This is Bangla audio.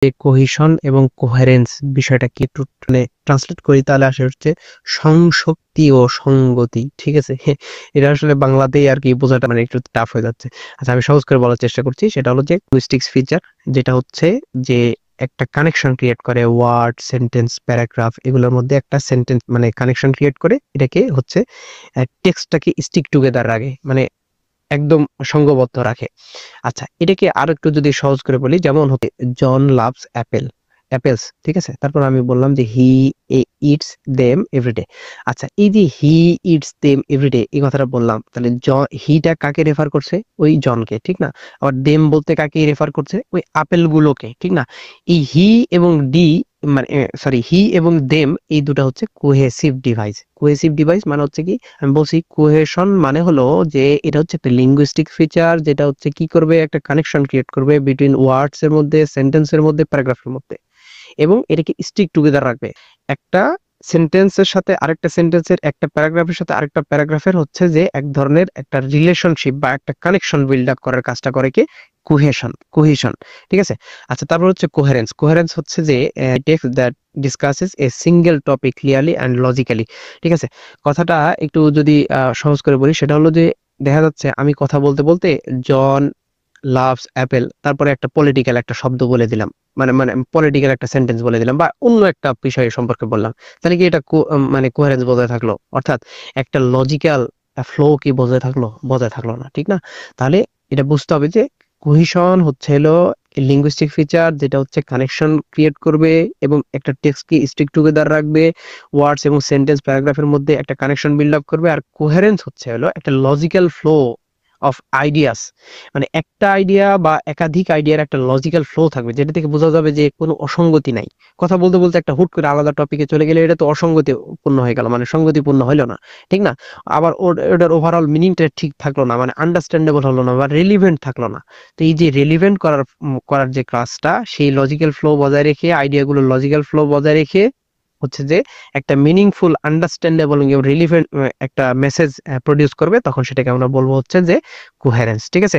যে কোহিশন এবং কোহেরেন্স বিষয়টা কি একটু মানে ট্রান্সলেট করি তাহলে আসে হচ্ছে সংশক্তি ও সঙ্গতি। ঠিক আছে? এটা আসলে বাংলাতেই আর কি বোঝাটা মানে একটু টাফ হয়ে যাচ্ছে। আচ্ছা, আমি সহজ করে বলার চেষ্টা করছি। সেটা হলো যে লিঙ্গুইস্টিক্স ফিচার, যেটা হচ্ছে যে একটা কানেকশন ক্রিয়েট করে ওয়ার্ড, সেন্টেন্স, প্যারাগ্রাফ এগুলোর মধ্যে একটা সেন্টেন্স মানে কানেকশন ক্রিয়েট করে এটাকে হচ্ছে টেক্সটটাকে স্টিক টুগেদার রাখে, মানে একদম সঙ্গবদ্ধ রাখে। আচ্ছা, এটাকে আরো একটু যদি সহজ করে বলি, যেমন হতে জন লাভস অ্যাপেলস, ঠিক আছে? তারপর আমি বললাম যে হি ইটস দেম এভরিডে। আচ্ছা, এই যে হি ইটস দেম এভরিডে এই কথাটা বললাম, তাহলে হিটা কাকে রেফার করছে? ওই জনকে, ঠিক না? আবার দেম বলতে কাকে রেফার করছে? ওই আপেল গুলোকে, ঠিক না? এই হি এবং ডি মানে সরি হি এবং দেম এই দুটো হচ্ছে কোহেসিভ ডিভাইস মানে হচ্ছে কি আমি বলছি কোহেশন মানে হলো যে এটা হচ্ছে একটা লিঙ্গুইস্টিক ফিচার, যেটা হচ্ছে কি করবে, একটা কানেকশন ক্রিয়েট করবে বিটুইন ওয়ার্ডস এর মধ্যে, সেন্টেন্সের মধ্যে, প্যারাগ্রাফের মধ্যে, এবং এটাকে স্টিক টুগেদার রাখবে। একটা সেন্টেন্সের সাথে আরেকটা সেন্টেন্সের, একটা প্যারাগ্রাফের সাথে আরেকটা প্যারাগ্রাফের হচ্ছে যে এক ধরনের একটা রিলেশনশিপ বা একটা কানেকশন বিল্ড আপ করার কাজটা করে কি কোহেশন। ঠিক আছে? আচ্ছা, তারপর হচ্ছে কোহেরেন্স হচ্ছে যে text that discusses a single topic clearly and logically. ঠিক আছে? কথাটা একটু যদি সহজ করে বলি, সেটা হলো যে দেখা যাচ্ছে আমি কথা বলতে বলতে জন লাভস অ্যাপেল, তারপরে একটা পলিটিক্যাল একটা শব্দ বলে দিলাম, মানে মানে পলিটিক্যাল একটা সেন্টেন্স বলে দিলাম বা অন্য একটা বিষয় সম্পর্কে বললাম, তাহলে কি এটা মানে কোহেরেন্স বজায় থাকলো? অর্থাৎ একটা লজিক্যাল ফ্লো কি বজায় থাকলো না, ঠিক না? তাহলে এটা বুঝতে হবে যে কোহিশন হচ্ছে হলো লিঙ্গুইস্টিক ফিচার, যেটা হচ্ছে কানেকশন ক্রিয়েট করবে এবং একটা টেক্সটকে স্টিক টুগেদার রাখবে, ওয়ার্ডস এবং সেন্টেন্স প্যারাগ্রাফের মধ্যে একটা কানেকশন বিল্ড আপ করবে। আর কোহেরেন্স হচ্ছে হলো একটা লজিক্যাল ফ্লো অফ আইডিয়াস, মানে একটা আইডিয়া বা একাধিক আইডিয়ার একটা লজিক্যাল ফ্লো থাকবে, যেটা থেকে বোঝা যাবে যে কোনো অসঙ্গতি নাই। কথা বলতে বলতে একটা হুট করে আলাদা টপিকে চলে গেলে এটা তো অসঙ্গতিপূর্ণ হয়ে গেল, মানে সঙ্গতিপূর্ণ হলো না, ঠিক না? আবার ওটার ওভারঅল মিনিংটা ঠিক থাকলো না, মানে আন্ডারস্ট্যান্ডেবল হলো না বা রেলিভেন্ট থাকলো না। তো এই যে রেলিভেন্ট করার যে কাজটা, সেই লজিক্যাল ফ্লো বজায় রেখে, আইডিয়াগুলোর লজিক্যাল ফ্লো বজায় রেখে হচ্ছে যে একটা মিনিংফুল, আন্ডারস্ট্যান্ডেবল এবং রিলিভেন্ট একটা মেসেজ প্রডিউস করবে, তখন সেটাকে আমরা বলবো হচ্ছে যে কোহেরেন্স। ঠিক আছে?